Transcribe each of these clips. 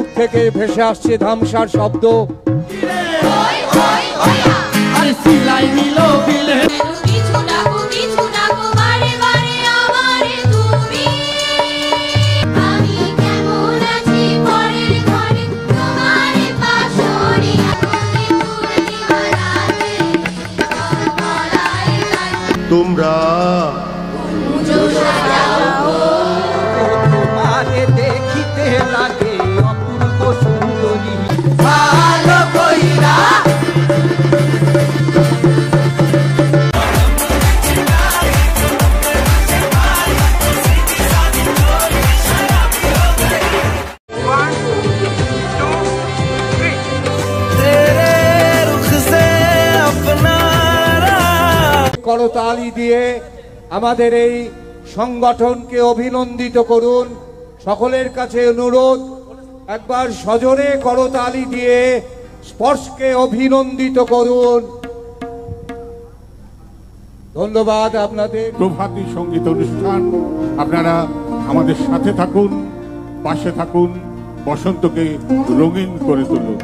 দূর থেকে ভেসে আসছে ধামসার শব্দ। তোমরা তোমারে দেখিতে লাগে অপূর্ব সুন্দরী, ভালো কইরা করতালি দিয়ে আমাদের এই সংগঠনকে অভিনন্দিত করুন। সকলের কাছে অনুরোধ, একবার সজোরে করতালি দিয়ে স্পর্শকে অভিনন্দিত করুন। ধন্যবাদ আপনাদের। প্রভাতী সঙ্গীত অনুষ্ঠান, আপনারা আমাদের সাথে থাকুন, পাশে থাকুন, বসন্তকে রঙিন করে তুলুন।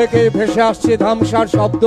থেকে ভেসে আসছে ধামসার শব্দ।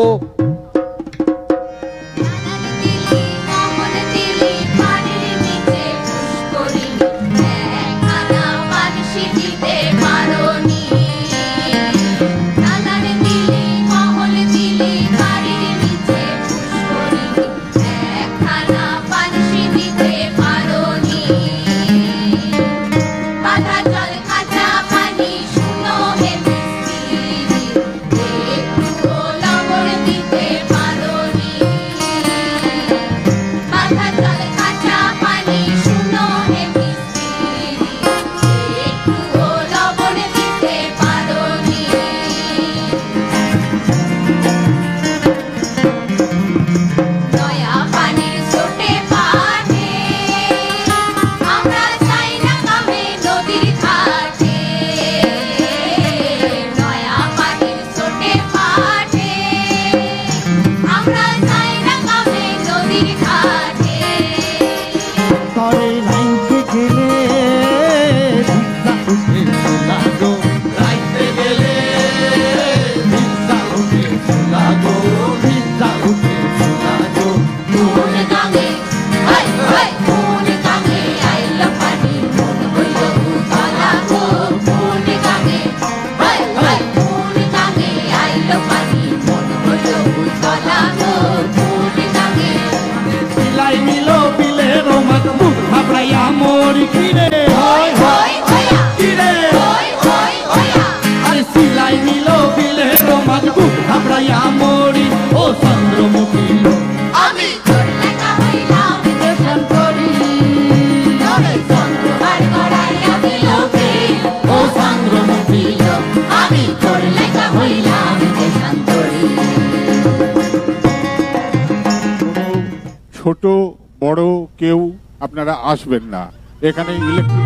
ছোট বড় কেউ আপনারা আসবেন না এখানে। ইলেকট্রিক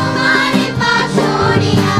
তোমার পাশরিয়া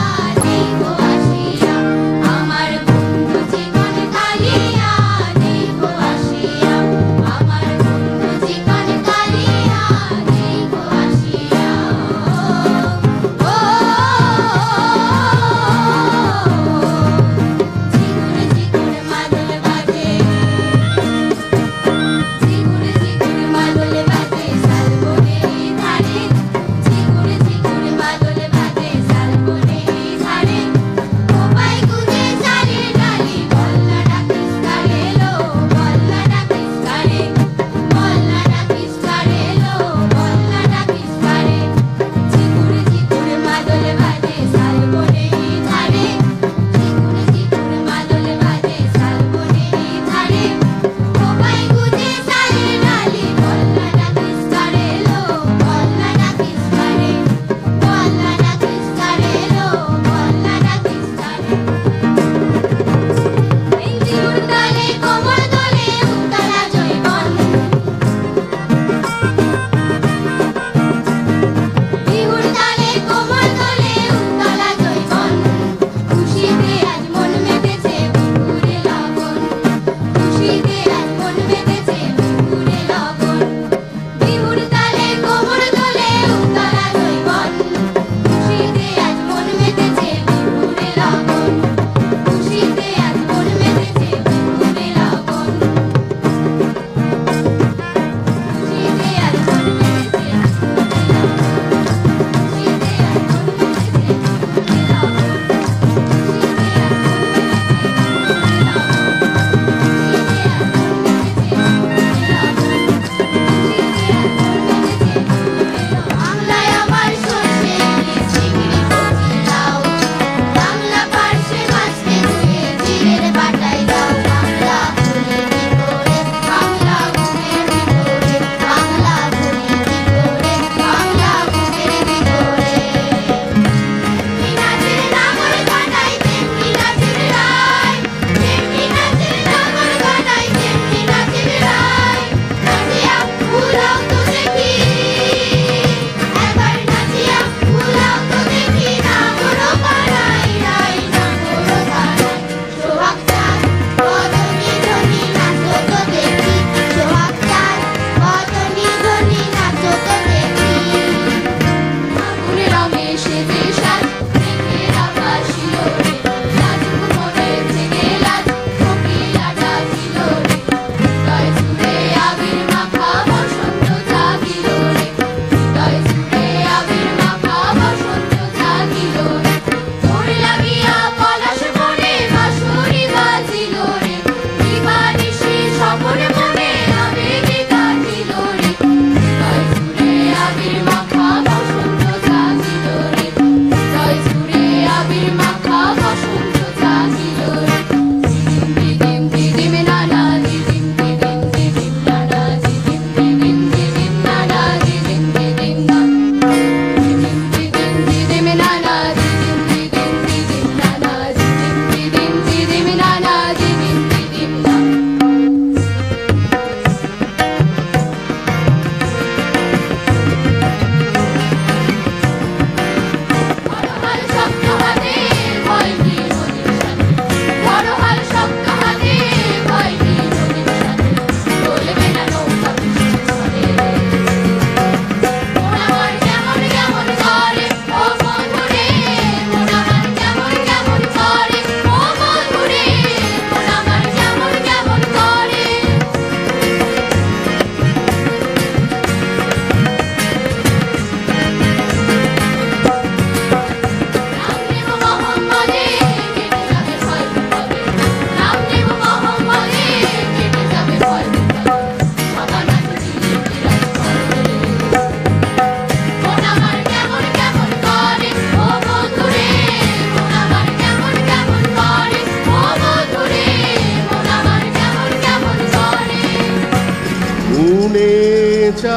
চাই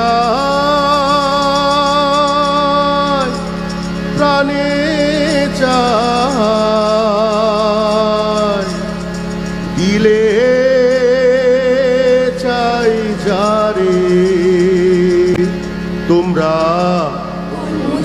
প্রাণে চাই দিলে চাই যারে তোমরা তোমার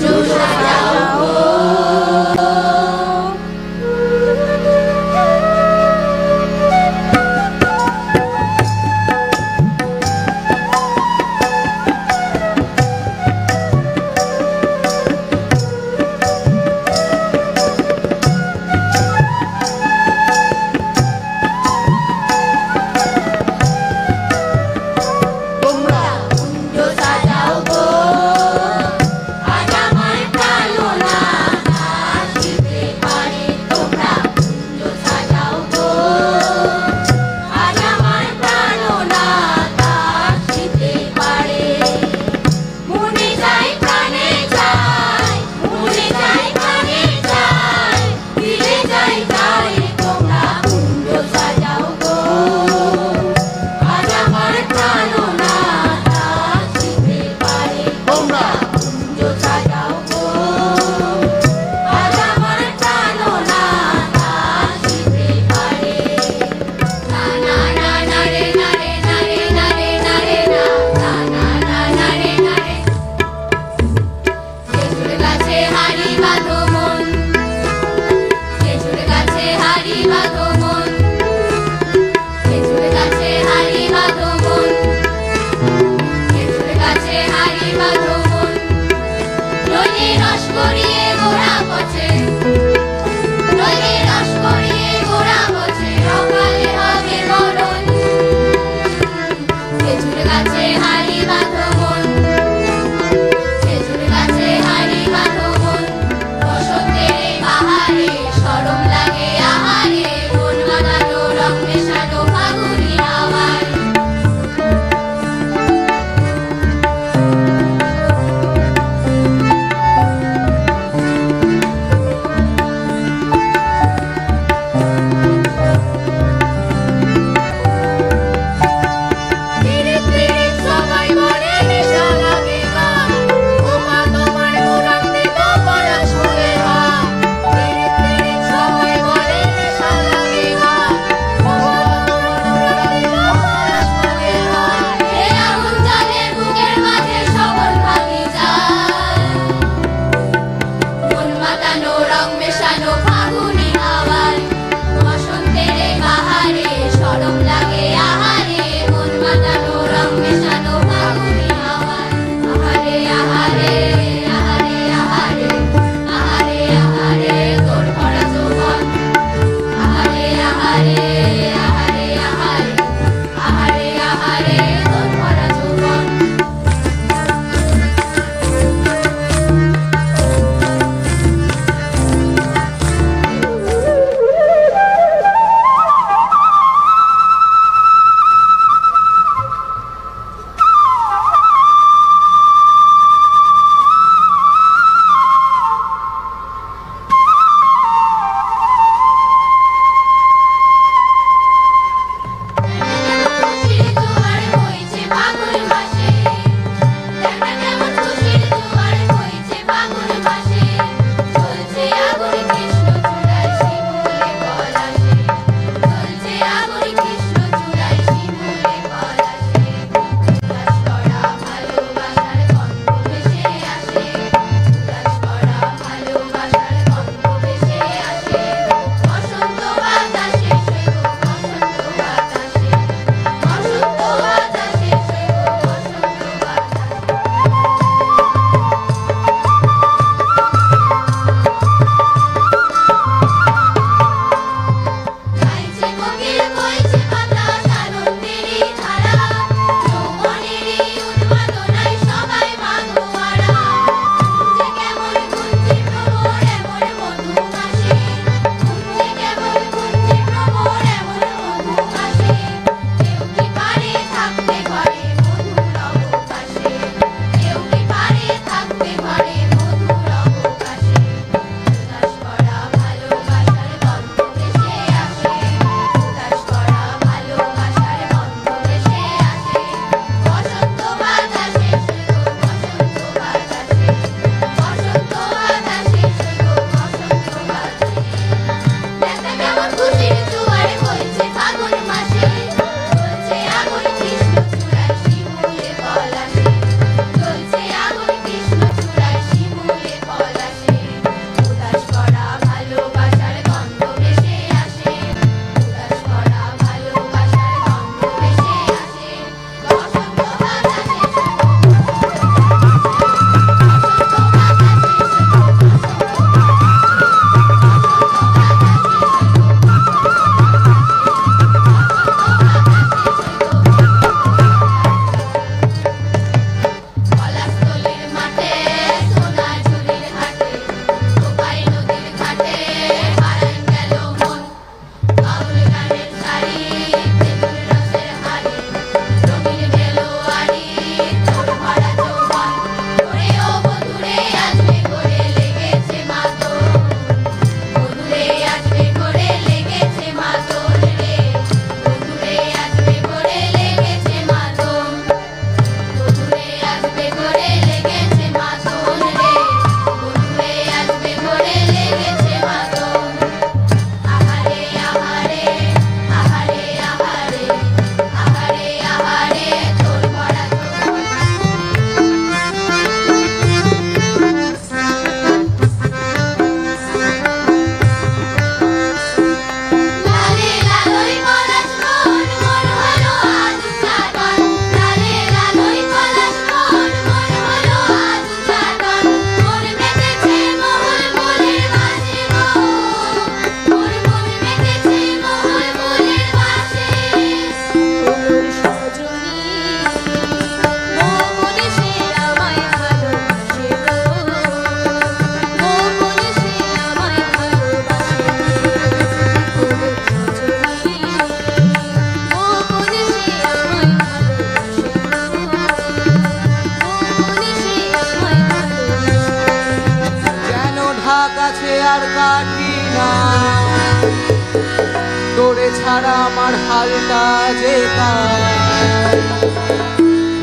তোরে ছাড়া আমার হালটা যে কার,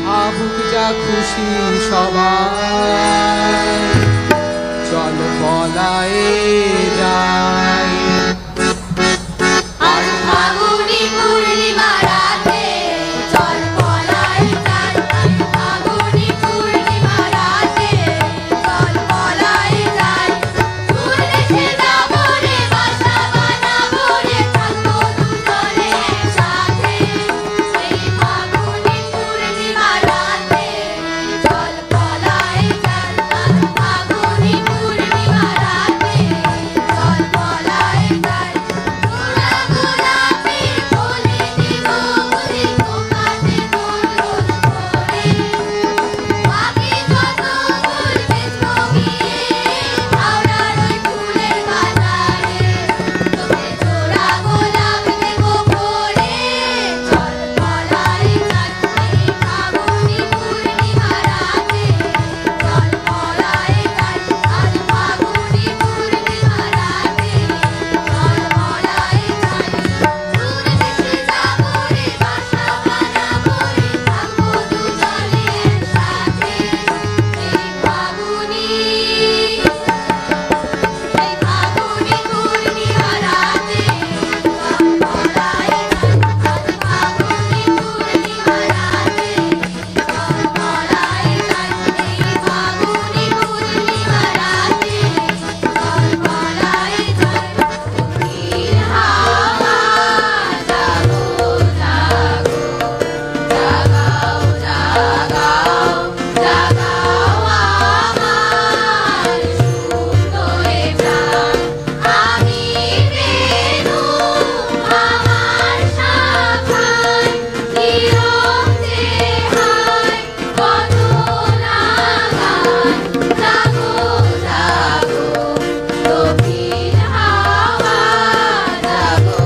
ভাবুক যা খুশি সবাই, চল পলায়ে যাই। আর ফাগুনি পূর্ণিমা রাতে চল পলায়ে যাই, আর ফাগুনি পূর্ণিমা রাতে চল পলায়ে যাই। দূর দেশে যাবো রে, বাসা বানাবো রে, থাকবো দুজনে একসাথে। সেই ফাগুনি পূর্ণিমা রাতে চল পলায়ে যাই, আর ফাগুনি পূর্ণিমা রাতে চল পলায়ে যাই। গোলা গোলাপি ফুলে দিব বুঝি কোকাতে দোল দোল করে, বাকি যত ফুল বেচবো গিয়ে হাওড়ার ওই ফুলের বাজারে। তোকে জোড়া গোলাপ দেবো ভরে, চল পলায়ে যাই। এই ফাগুনি পূর্ণিমা রাতে চল পলায়ে যাই, আজ ফাগুনি পূর্ণিমা রাতে চল পলায়ে যাই। দূর দেশে যাবো রে, বাসা বানাবো রে, থাকবো দুজনে একসাথে। এই ফাগুনি পূর্ণিমা রাতে চল পলায়ে যাই, আজ ফাগুনি পূর্ণিমা রাতে চল পলায়ে যাই। এই ফাগুনি পূর্ণিমা রাতে চল পলায়ে যাই। নীল হাওয়া জাগো জাগো, জাগাও জাগাও জাগাও আমার সুন্দরে প্রাণ। আমি বেনু আমার শাখায়, নীরব চেহারায় কত না গান। জাগো জাগো দক্ষিণ হাওয়া, জাগো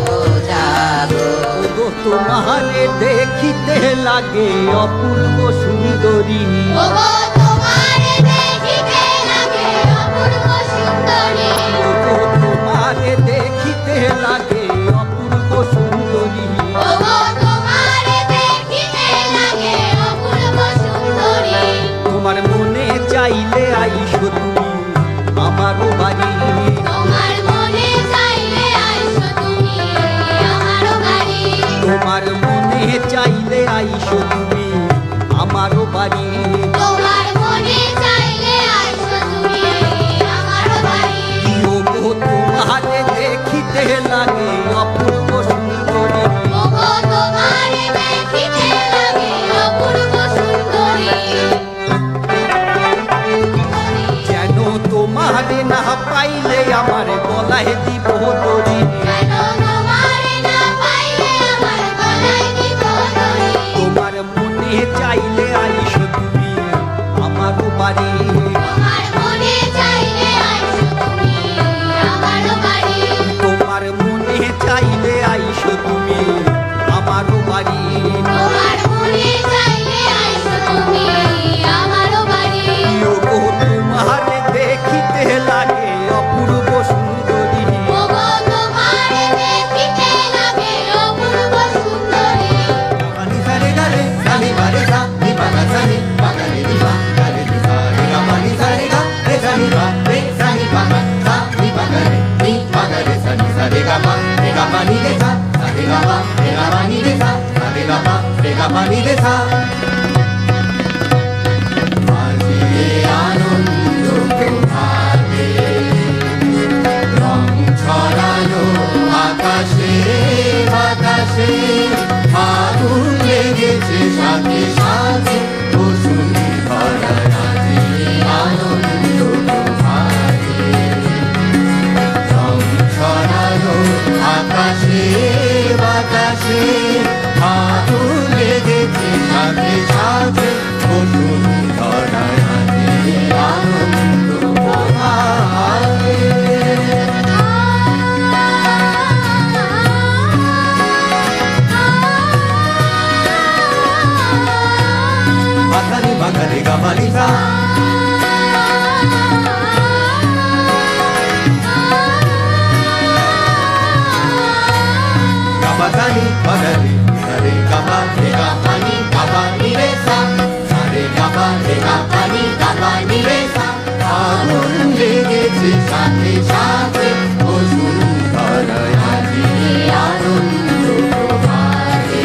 জাগো। ওগো তোমারে দেখিতে লাগে অপূর্ব সুন্দরী, ওগো তোমারে দেখিতে লাগে অপূর্ব সুন্দরী, ওগো তোমারে দেখিতে লাগে অপূর্ব সুন্দরী। ওগো তোমারে দেখিতে লাগে অপূর্ব সুন্দরী। তোমার মনে চাইলে আইসো তুমি আমারও বাড়ি, তোমার মনে চাইলে আইসো তুমি আমারও বাড়ি, তোমার মনে চাইলে আইসো তুমি আমারও বাড়ি। তোমার মনে চাইলে আইসো তুমি আমারও বাড়ি। ওগো তোমারে দেখিতে লাগে অপূর্ব সুন্দরী, ওগো তোমারে দেখিতে লাগে অপূর্ব সুন্দরী। যেন তোমারে না পাইলে আমার গলায় দিব দড়ি, যেন তোমারে না পাইলে আমার গলায় দিব দড়ি। তোমার মনে চাইলে আইসো তুমি আমারও বাড়ি, তোমার মনে চাইলে আইসো তুমি আমারও বাড়ি, তোমার মনে চাইলে আইসো তুমি আমারও বাড়ি। তোমার মনে চাইলে আইসো তুমি আমারও বাড়ি। ওগো তোমারে দেখিতে লাগে অপূর্ব সুন্দরী, ওগো তোমারে দেখিতে লাগে অপূর্ব সুন্দরী। আকাশে বাতাসে আগুন লেগেছে সাথে সাথে বসুন্ধরা রাজে আনন্দ তোমারে। রং ছড়ালো আকাশে বাতাসে আগুন লেগেছে সাথে সাথে বসুন্ধরা রাজে আনন্দ তোমারে। বাগানে গামালিসা রে গা মা রে গা পা নি গা পা নি রে সা সা রে গা মা রে গা পা নি গা পা নি রে সা আগুন লেগেছে সাথে সাথে বসুন্ধরায় আজি আনন্দ প্রভাতে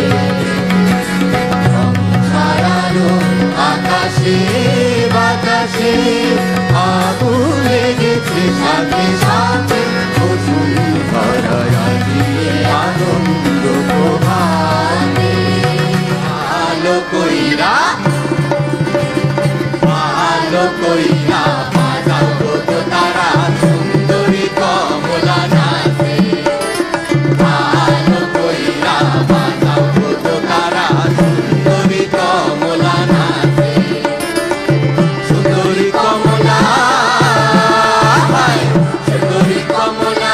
ছড়ানো আকাশে বাতাসে আগুন লেগেছে সাথে সাথে বসুন্ধরায় আজি আনন্দ প্রভাতে আলো কইরা বাজাও গো তারা সুন্দরী কমলা নাচে আলো কইরা বাজাও গো তারা সুন্দরী কমলা নাচে সুন্দরী কমলা সুন্দরী কমলা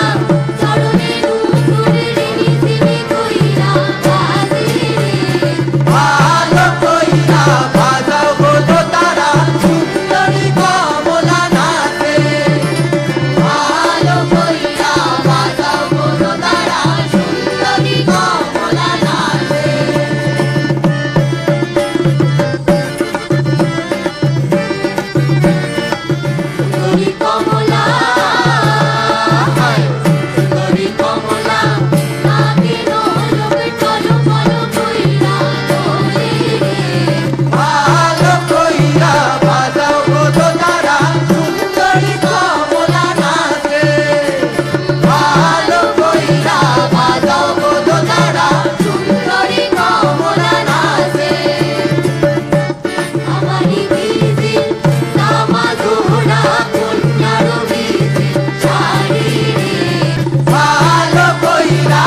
চরণে রূপুরে নিসিবে কইরা বাজে আলো কইরা বাজাও গো তারা সুন্দরী কমলা নাচে আলো কইরা বাজাও গো তারা সুন্দরী কমলা নাচে সুন্দরী কমলা সুন্দরী কমলা নাকে লোকে টলো টলো কইরা তোলে আলো কইরা বাজাও গো তারা সুন্দরী কমলা নাচে আলো কইরা বাজাও গো তারা সুন্দরী কমলা নাচে আমারি বিজি নামা জোড়া কন্যার বিজি শাড়ি আলো কইরা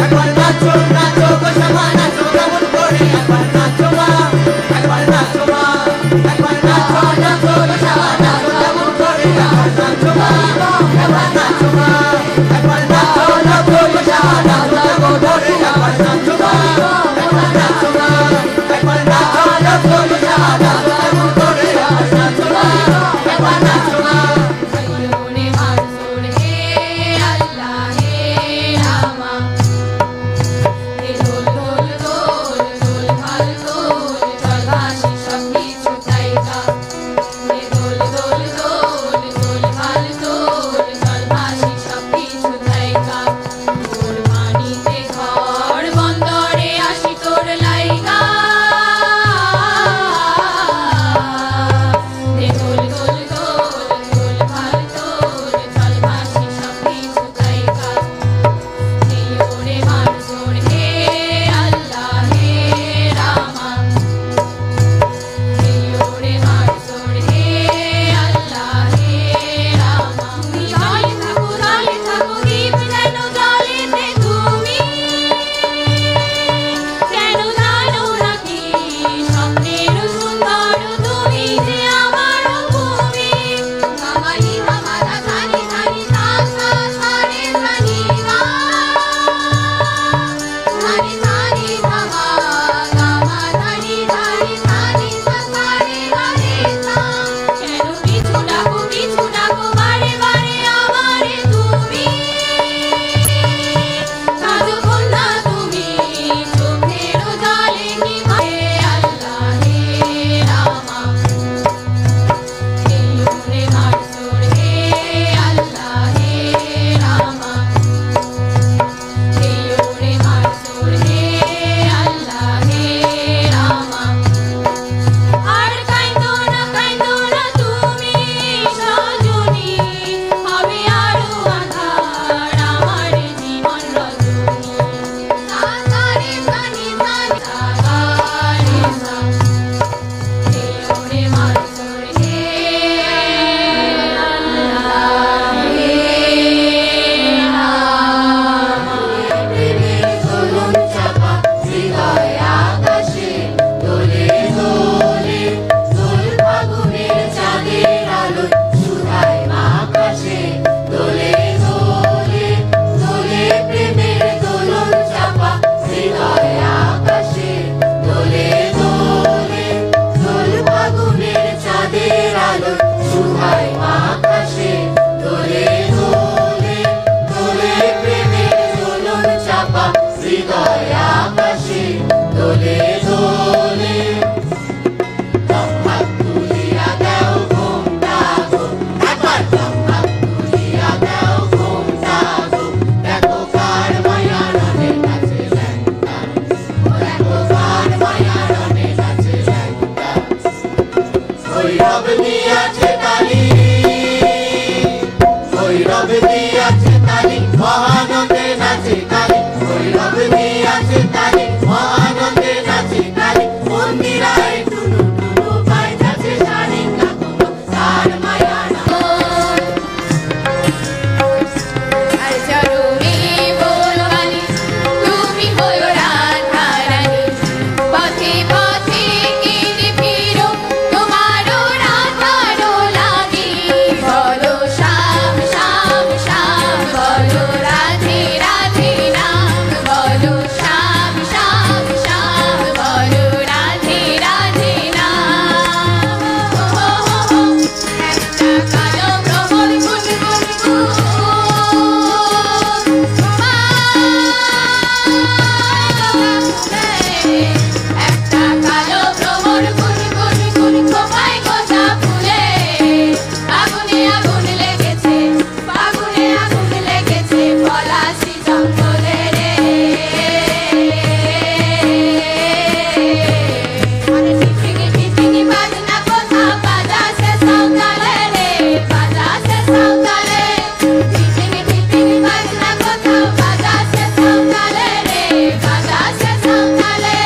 একবার নাচো নাচো গো শ্যামা নাচো কেমন করে একবার নাচো মা একবার নাচো মা একবার নাচো নাচো গো শ্যামা নাচো কেমন করে একবার নাচো মা একবার নাচো মা একবার নাচো নাচো গো শ্যামা নাচো কেমন করে একবার নাচো মা একবার নাচো মা একবার নাচো নাচো গো শ্যামা নাচো কেমন করে একবার নাচো মা একবার নাচো মা মনে হাসুর হে আল্লাহ হে রামা হে দোল দোল দোল দোল ভাল দোল চল ভাসি সব কিছু তাইকা হে দোল দোল দোল দোল ভাল দোল চল ভাসি সব কিছু তাইকা তোর পানিতে ঘর বন্দরে আসি তোর লাইকা ভৈরব দিয়াছে তালি ভৈরব দিয়াছে তালি মহানন্দে নাচে কালী ভৈরব দিয়াছে তালি মহানন্দে নাচে কালী মন্দিরায় টুনু টুনু বাজাচ্ছে শাড়ি কাকুনো তার মায়া না আর চরণে বলবানি তুমি হয়ো রাধারানী পথে পথে কেটে ফিরো তোমারও রাধারও লাগি বলো শ্যাম শ্যাম শ্যাম বলো রাধে রাধে নাম বলো শ্যাম শ্যাম শ্যাম বলো রাধে রাধে নাম একটা কালো ভ্রমর একটা কালো ভ্রমর গুনগুন খোপায় গোটা ফুলে আগুনে আগুন লেগেছে আগুনে আগুন লেগেছে পলাশি জঙ্গলে রে মানে টিপিঙি টিপিঙি বাজনা কথা বাজাছে সাঁওতালে রে বাজাছে সাঁওতালে টিপিঙি টিপিঙি বাজনা কথা বাজাছে সাঁওতালে রে বাজাছে সাঁওতালে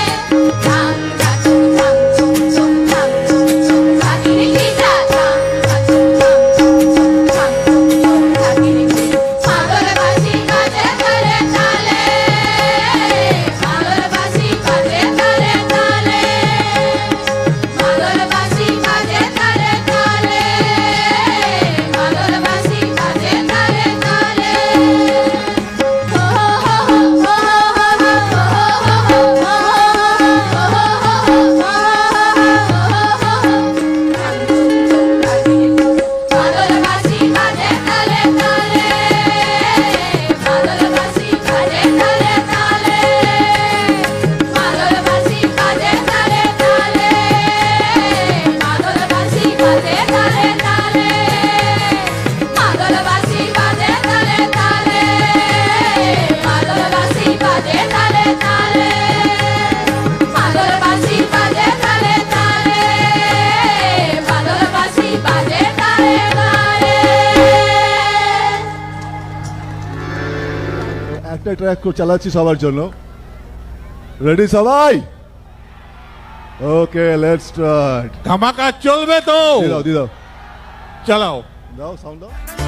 ধাম ধাতুম ধাম চুম চুম ধাম চুম চুম ধাকিরি কিটা ধাম ধাতুম ধাম চুম চুম ধাম চুম চুম ধাকিরি পাগল বাঁশি বাজে তালে তালে পাগল বাঁশি বাজে তালে তালে পাগল বাঁশি বাজে তালে তালে পাগল বাঁশি বাজে তালে তালে হো হো হো পাগল বাঁশি বাজে তালে তালে পাগল বাঁশি বাজে তালে তালে পাগল বাঁশি বাজে তালে তালে পাগল বাঁশি বাজে তালে তালে পাগল বাঁশি বাজে তালে তালে পাগল বাঁশি বাজে তালে তালে পাগল বাঁশি বাজে তালে তালে পাগল বাঁশি বাজে তালে তালে একটা ট্র্যাক চালাচ্ছি সবার জন্য রেডি সবাই ওকে লেটস স্টার্ট ধামাকা চলবে তো দিয়ে দাও চালাও দাও সাউন্ড দাও